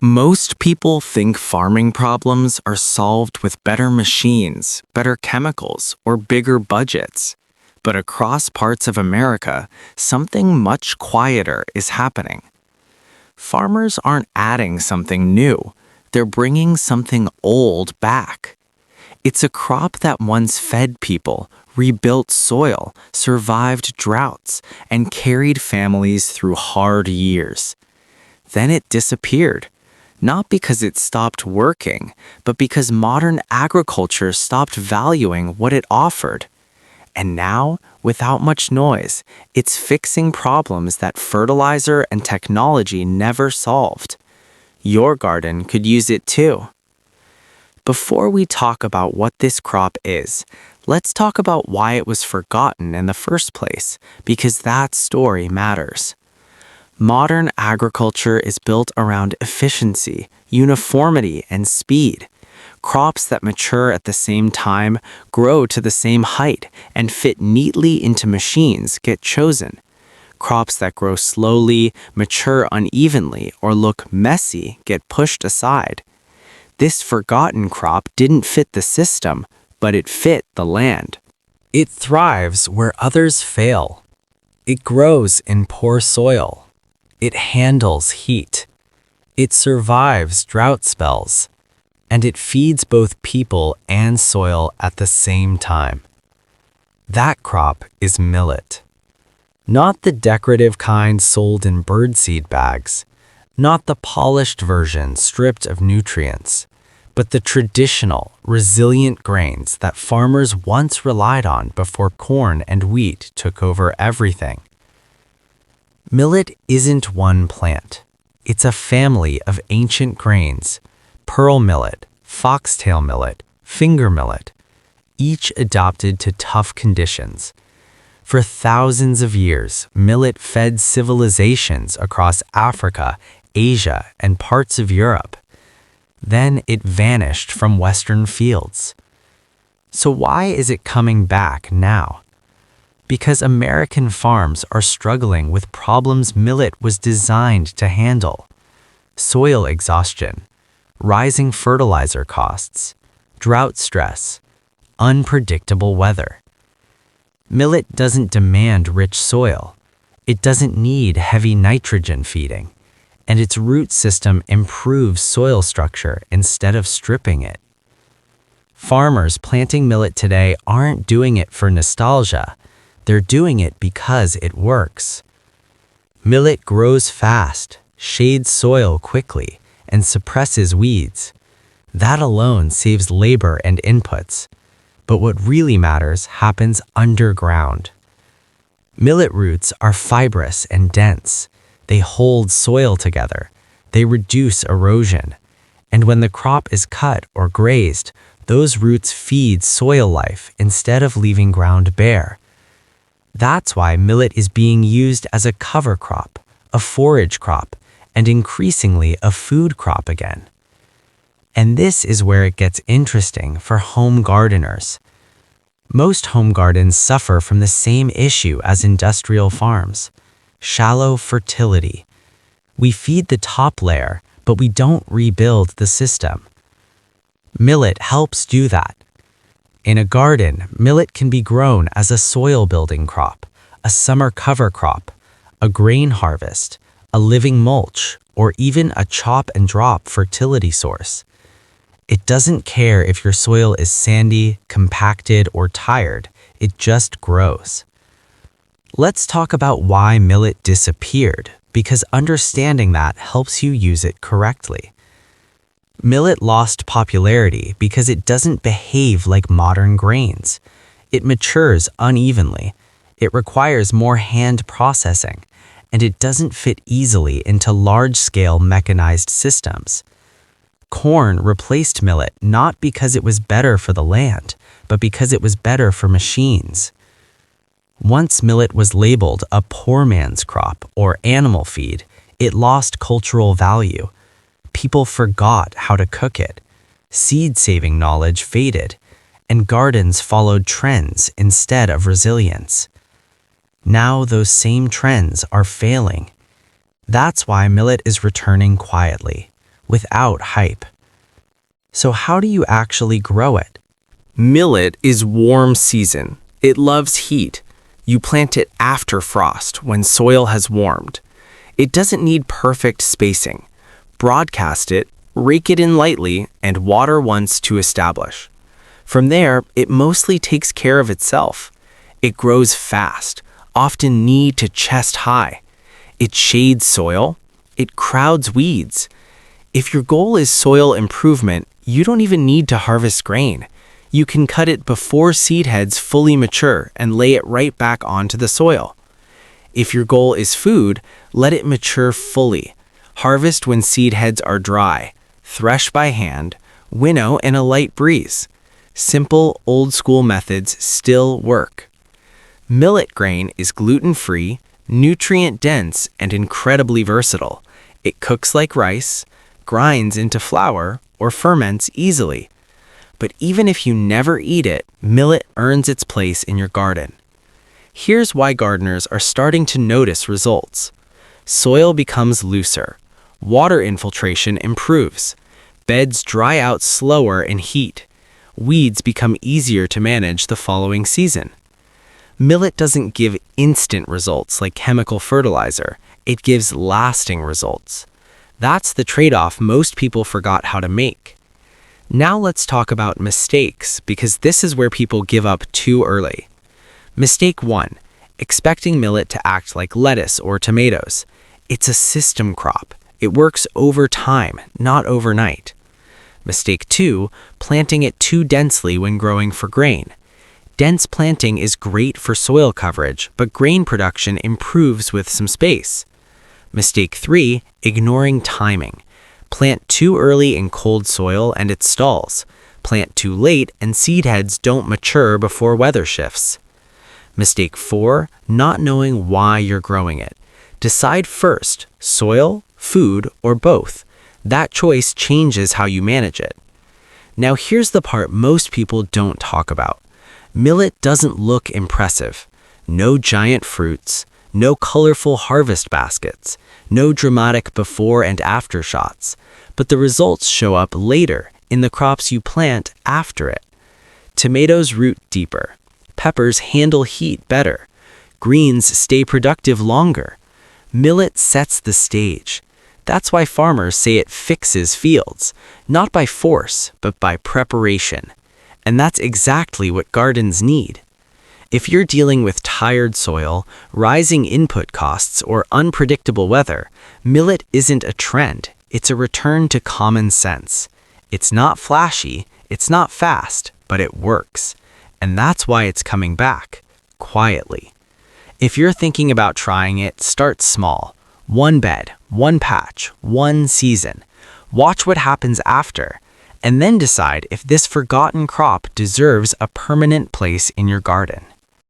Most people think farming problems are solved with better machines, better chemicals, or bigger budgets. But across parts of America, something much quieter is happening. Farmers aren't adding something new, they're bringing something old back. It's a crop that once fed people, rebuilt soil, survived droughts, and carried families through hard years. Then it disappeared. Not because it stopped working, but because modern agriculture stopped valuing what it offered. And now, without much noise, it's fixing problems that fertilizer and technology never solved. Your garden could use it too. Before we talk about what this crop is, let's talk about why it was forgotten in the first place, because that story matters. Modern agriculture is built around efficiency, uniformity, and speed. Crops that mature at the same time, grow to the same height, and fit neatly into machines get chosen. Crops that grow slowly, mature unevenly, or look messy get pushed aside. This forgotten crop didn't fit the system, but it fit the land. It thrives where others fail. It grows in poor soil. It handles heat. It survives drought spells. And it feeds both people and soil at the same time. That crop is millet. Not the decorative kind sold in birdseed bags, not the polished version stripped of nutrients, but the traditional, resilient grains that farmers once relied on before corn and wheat took over everything. Millet isn't one plant. It's a family of ancient grains: pearl millet, foxtail millet, finger millet, each adapted to tough conditions. For thousands of years, millet fed civilizations across Africa, Asia, and parts of Europe. Then it vanished from Western fields. So why is it coming back now? Because American farms are struggling with problems millet was designed to handle: soil exhaustion, rising fertilizer costs, drought stress, unpredictable weather. Millet doesn't demand rich soil. It doesn't need heavy nitrogen feeding, and its root system improves soil structure instead of stripping it. Farmers planting millet today aren't doing it for nostalgia. They're doing it because it works. Millet grows fast, shades soil quickly, and suppresses weeds. That alone saves labor and inputs. But what really matters happens underground. Millet roots are fibrous and dense. They hold soil together. They reduce erosion. And when the crop is cut or grazed, those roots feed soil life instead of leaving ground bare. That's why millet is being used as a cover crop, a forage crop, and increasingly a food crop again. And this is where it gets interesting for home gardeners. Most home gardens suffer from the same issue as industrial farms: shallow fertility. We feed the top layer, but we don't rebuild the system. Millet helps do that. In a garden, millet can be grown as a soil-building crop, a summer cover crop, a grain harvest, a living mulch, or even a chop-and-drop fertility source. It doesn't care if your soil is sandy, compacted, or tired. It just grows. Let's talk about why millet disappeared, because understanding that helps you use it correctly. Millet lost popularity because it doesn't behave like modern grains. It matures unevenly. It requires more hand processing, and it doesn't fit easily into large-scale mechanized systems. Corn replaced millet not because it was better for the land, but because it was better for machines. Once millet was labeled a poor man's crop or animal feed, it lost cultural value. People forgot how to cook it. Seed-saving knowledge faded, and gardens followed trends instead of resilience. Now those same trends are failing. That's why millet is returning quietly, without hype. So how do you actually grow it? Millet is warm season. It loves heat. You plant it after frost when soil has warmed. It doesn't need perfect spacing. Broadcast it, rake it in lightly, and water once to establish. From there, it mostly takes care of itself. It grows fast, often knee to chest high. It shades soil. It crowds weeds. If your goal is soil improvement, you don't even need to harvest grain. You can cut it before seed heads fully mature and lay it right back onto the soil. If your goal is food, let it mature fully. Harvest when seed heads are dry. Thresh by hand. Winnow in a light breeze. Simple, old-school methods still work. Millet grain is gluten-free, nutrient-dense, and incredibly versatile. It cooks like rice, grinds into flour, or ferments easily. But even if you never eat it, millet earns its place in your garden. Here's why gardeners are starting to notice results. Soil becomes looser. Water infiltration improves. Beds dry out slower in heat. Weeds become easier to manage the following season. Millet doesn't give instant results like chemical fertilizer. It gives lasting results. That's the trade-off most people forgot how to make. Now let's talk about mistakes, because this is where people give up too early. Mistake 1. Expecting millet to act like lettuce or tomatoes. It's a system crop. It works over time, not overnight. Mistake 2. Planting it too densely when growing for grain. Dense planting is great for soil coverage, but grain production improves with some space. Mistake 3. Ignoring timing. Plant too early in cold soil and it stalls. Plant too late and seed heads don't mature before weather shifts. Mistake 4. Not knowing why you're growing it. Decide first, soil, food, or both. That choice changes how you manage it. Now here's the part most people don't talk about. Millet doesn't look impressive. No giant fruits, no colorful harvest baskets, no dramatic before and after shots. But the results show up later in the crops you plant after it. Tomatoes root deeper. Peppers handle heat better. Greens stay productive longer. Millet sets the stage. That's why farmers say it fixes fields, not by force, but by preparation. And that's exactly what gardens need. If you're dealing with tired soil, rising input costs, or unpredictable weather, millet isn't a trend. It's a return to common sense. It's not flashy, it's not fast, but it works. And that's why it's coming back, quietly. If you're thinking about trying it, start small. One bed, one patch, one season. Watch what happens after, and then decide if this forgotten crop deserves a permanent place in your garden.